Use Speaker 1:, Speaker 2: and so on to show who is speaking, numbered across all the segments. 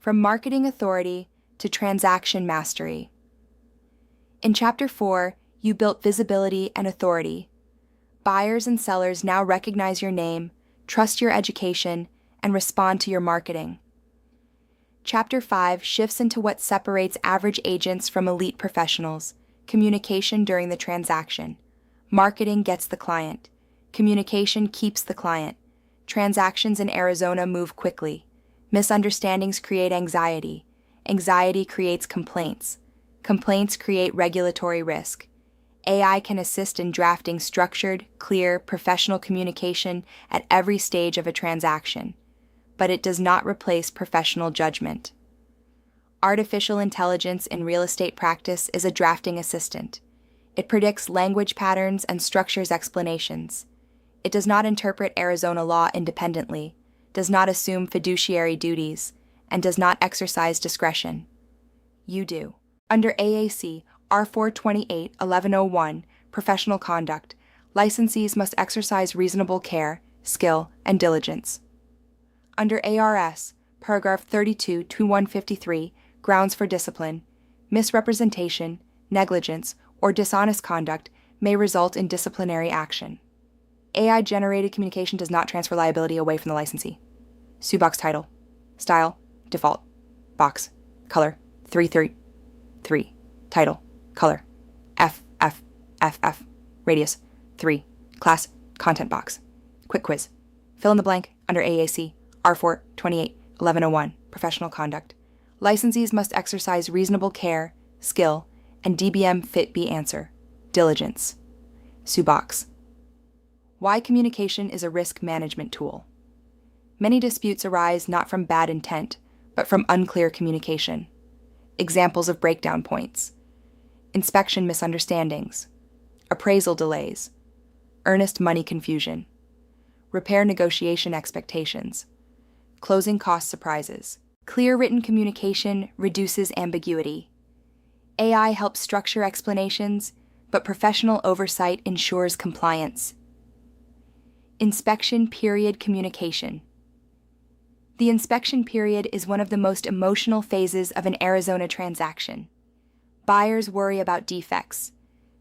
Speaker 1: From marketing authority to transaction mastery. In Chapter 4, you built visibility and authority. Buyers and sellers now recognize your name, trust your education, and respond to your marketing. Chapter 5 shifts into what separates average agents from elite professionals: communication during the transaction. Marketing gets the client. Communication keeps the client. Transactions in Arizona move quickly. Misunderstandings create anxiety. Anxiety creates complaints. Complaints create regulatory risk. AI can assist in drafting structured, clear, professional communication at every stage of a transaction, but it does not replace professional judgment. Artificial intelligence in real estate practice is a drafting assistant. It predicts language patterns and structures explanations. It does not interpret Arizona law independently, does not assume fiduciary duties, and does not exercise discretion. You do. Under AAC R428-1101, Professional Conduct, licensees must exercise reasonable care, skill, and diligence. Under ARS, Paragraph 32-153, Grounds for discipline, misrepresentation, negligence, or dishonest conduct may result in disciplinary action. AI-generated communication does not transfer liability away from the licensee. SUBOX title, style, default, box, color, 333, title, color, FF, radius, 3, class, content box. Quick quiz. Fill in the blank under AAC R428-1101, Professional Conduct. Licensees must exercise reasonable care, skill, and DBM fit B answer, diligence. SUBOX. Why communication is a risk management tool. Many disputes arise not from bad intent, but from unclear communication. Examples of breakdown points: inspection misunderstandings, appraisal delays, earnest money confusion, repair negotiation expectations, closing cost surprises. Clear written communication reduces ambiguity. AI helps structure explanations, but professional oversight ensures compliance. Inspection period communication. The inspection period is one of the most emotional phases of an Arizona transaction. Buyers worry about defects.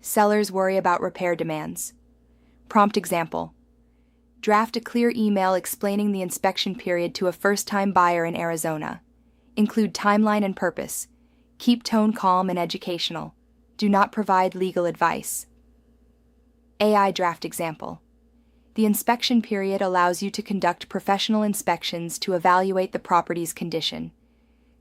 Speaker 1: Sellers worry about repair demands. Prompt example: draft a clear email explaining the inspection period to a first-time buyer in Arizona. Include timeline and purpose. Keep tone calm and educational. Do not provide legal advice. AI draft example: the inspection period allows you to conduct professional inspections to evaluate the property's condition.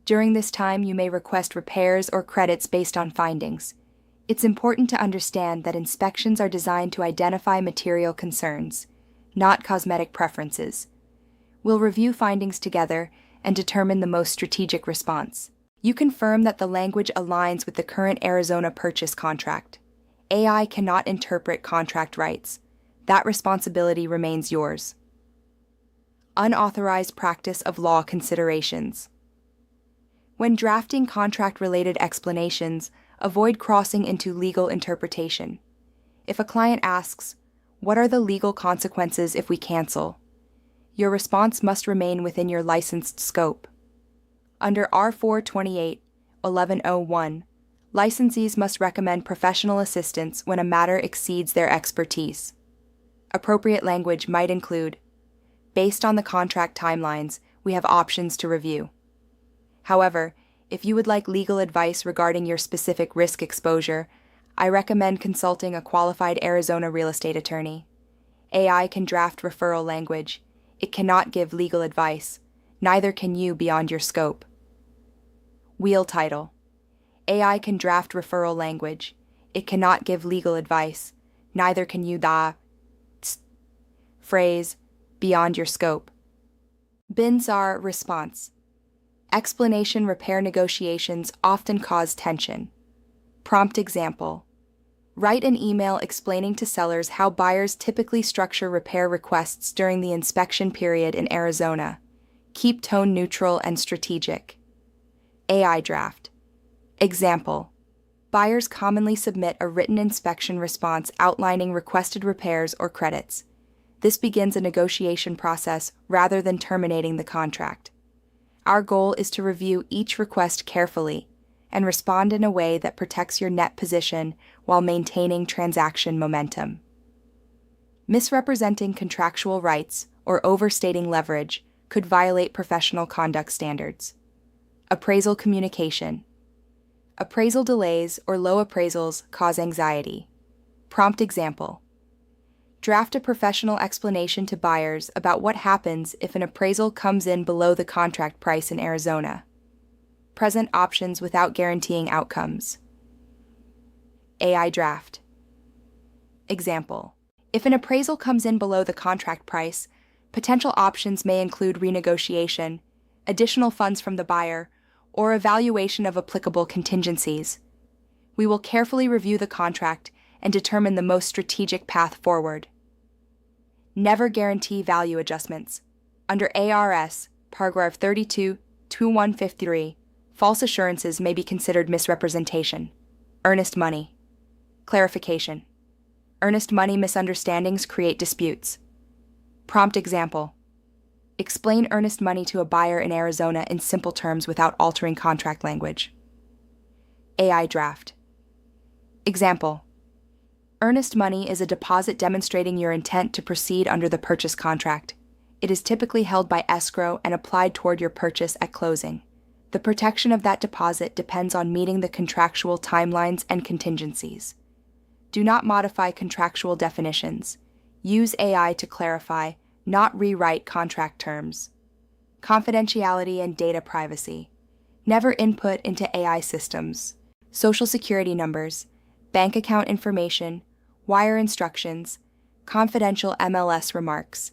Speaker 1: During this time, you may request repairs or credits based on findings. It's important to understand that inspections are designed to identify material concerns, not cosmetic preferences. We'll review findings together and determine the most strategic response. You confirm that the language aligns with the current Arizona purchase contract. AI cannot interpret contract rights. That responsibility remains yours. Unauthorized practice of law considerations. When drafting contract-related explanations, avoid crossing into legal interpretation. If a client asks, "What are the legal consequences if we cancel?" your response must remain within your licensed scope. Under R428-1101, licensees must recommend professional assistance when a matter exceeds their expertise. Appropriate language might include, "Based on the contract timelines, we have options to review." However, if you would like legal advice regarding your specific risk exposure, I recommend consulting a qualified Arizona real estate attorney. AI can draft referral language. It cannot give legal advice. Neither can you beyond your scope. Wheel title. AI can draft referral language. It cannot give legal advice. Neither can you phrase beyond your scope. BINSAR response. Explanation repair negotiations often cause tension. Prompt example: write an email explaining to sellers how buyers typically structure repair requests during the inspection period in Arizona. Keep tone neutral and strategic. AI draft. Example: buyers commonly submit a written inspection response outlining requested repairs or credits. This begins a negotiation process rather than terminating the contract. Our goal is to review each request carefully and respond in a way that protects your net position while maintaining transaction momentum. Misrepresenting contractual rights or overstating leverage could violate professional conduct standards. Appraisal communication. Appraisal delays or low appraisals cause anxiety. Prompt example. Draft a professional explanation to buyers about what happens if an appraisal comes in below the contract price in Arizona. Present options without guaranteeing outcomes. AI draft. Example. If an appraisal comes in below the contract price, potential options may include renegotiation, additional funds from the buyer, or evaluation of applicable contingencies. We will carefully review the contract and determine the most strategic path forward. Never guarantee value adjustments. Under ARS, paragraph 32-2153, false assurances may be considered misrepresentation. Earnest money. Clarification. Earnest money misunderstandings create disputes. Prompt example. Explain earnest money to a buyer in Arizona in simple terms without altering contract language. AI draft. Example. Earnest money is a deposit demonstrating your intent to proceed under the purchase contract. It is typically held by escrow and applied toward your purchase at closing. The protection of that deposit depends on meeting the contractual timelines and contingencies. Do not modify contractual definitions. Use AI to clarify, not rewrite contract terms. Confidentiality and data privacy. Never input into AI systems. Social security numbers, bank account information, wire instructions, confidential MLS remarks,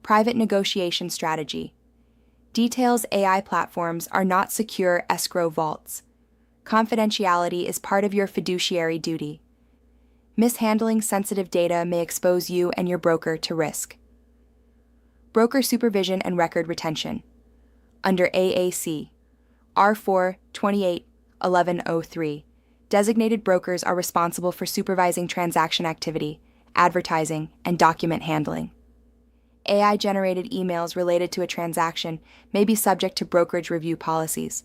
Speaker 1: private negotiation strategy. Details AI platforms are not secure escrow vaults. Confidentiality is part of your fiduciary duty. Mishandling sensitive data may expose you and your broker to risk. Broker supervision and record retention. Under AAC, R4-28-1103, designated brokers are responsible for supervising transaction activity, advertising, and document handling. AI-generated emails related to a transaction may be subject to brokerage review policies.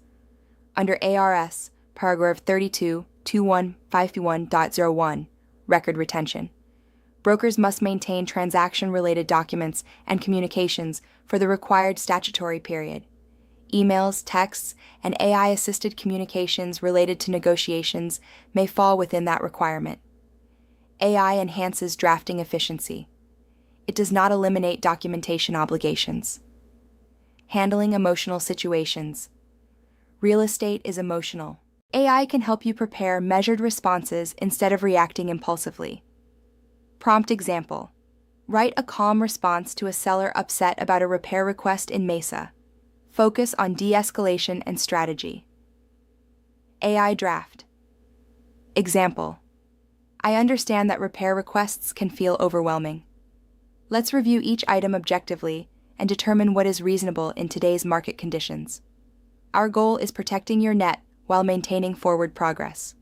Speaker 1: Under ARS, paragraph 32-2151.01, record retention. Brokers must maintain transaction-related documents and communications for the required statutory period. Emails, texts, and AI-assisted communications related to negotiations may fall within that requirement. AI enhances drafting efficiency. It does not eliminate documentation obligations. Handling emotional situations. Real estate is emotional. AI can help you prepare measured responses instead of reacting impulsively. Prompt example. Write a calm response to a seller upset about a repair request in Mesa. Focus on de-escalation and strategy. AI draft. Example. I understand that repair requests can feel overwhelming. Let's review each item objectively and determine what is reasonable in today's market conditions. Our goal is protecting your net while maintaining forward progress.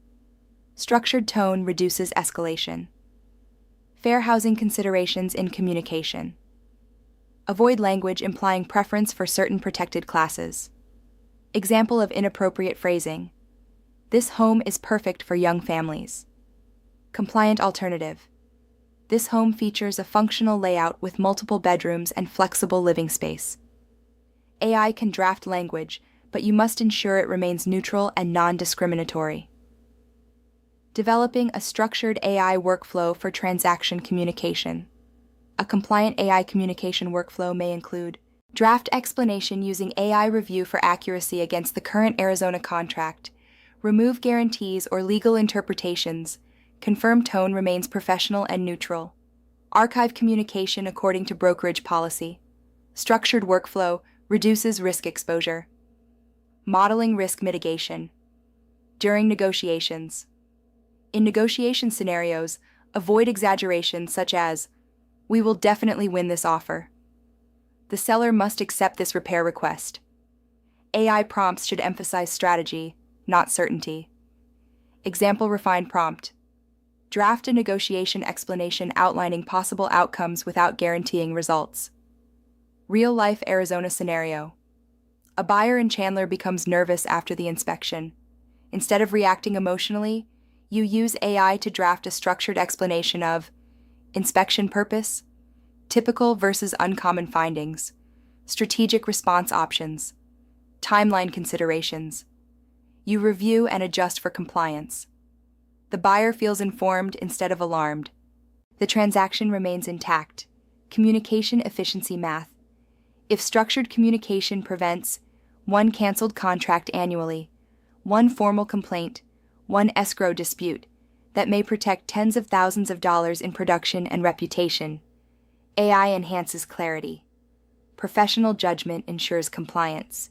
Speaker 1: Structured tone reduces escalation. Fair housing considerations in communication. Avoid language implying preference for certain protected classes. Example of inappropriate phrasing. This home is perfect for young families. Compliant alternative. This home features a functional layout with multiple bedrooms and flexible living space. AI can draft language, but you must ensure it remains neutral and non-discriminatory. Developing a structured AI workflow for transaction communication. A compliant AI communication workflow may include draft explanation using AI review for accuracy against the current Arizona contract, remove guarantees or legal interpretations, confirm tone remains professional and neutral, archive communication according to brokerage policy, structured workflow reduces risk exposure, modeling risk mitigation. During negotiations. In negotiation scenarios, avoid exaggerations such as, "We will definitely win this offer." The seller must accept this repair request. AI prompts should emphasize strategy, not certainty. Example refined prompt. Draft a negotiation explanation outlining possible outcomes without guaranteeing results. Real-life Arizona scenario. A buyer in Chandler becomes nervous after the inspection. Instead of reacting emotionally, you use AI to draft a structured explanation of inspection purpose, typical versus uncommon findings, strategic response options, timeline considerations. You review and adjust for compliance. The buyer feels informed instead of alarmed. The transaction remains intact. Communication efficiency math. If structured communication prevents one canceled contract annually, one formal complaint, one escrow dispute that may protect tens of thousands of dollars in production and reputation, AI enhances clarity. Professional judgment ensures compliance.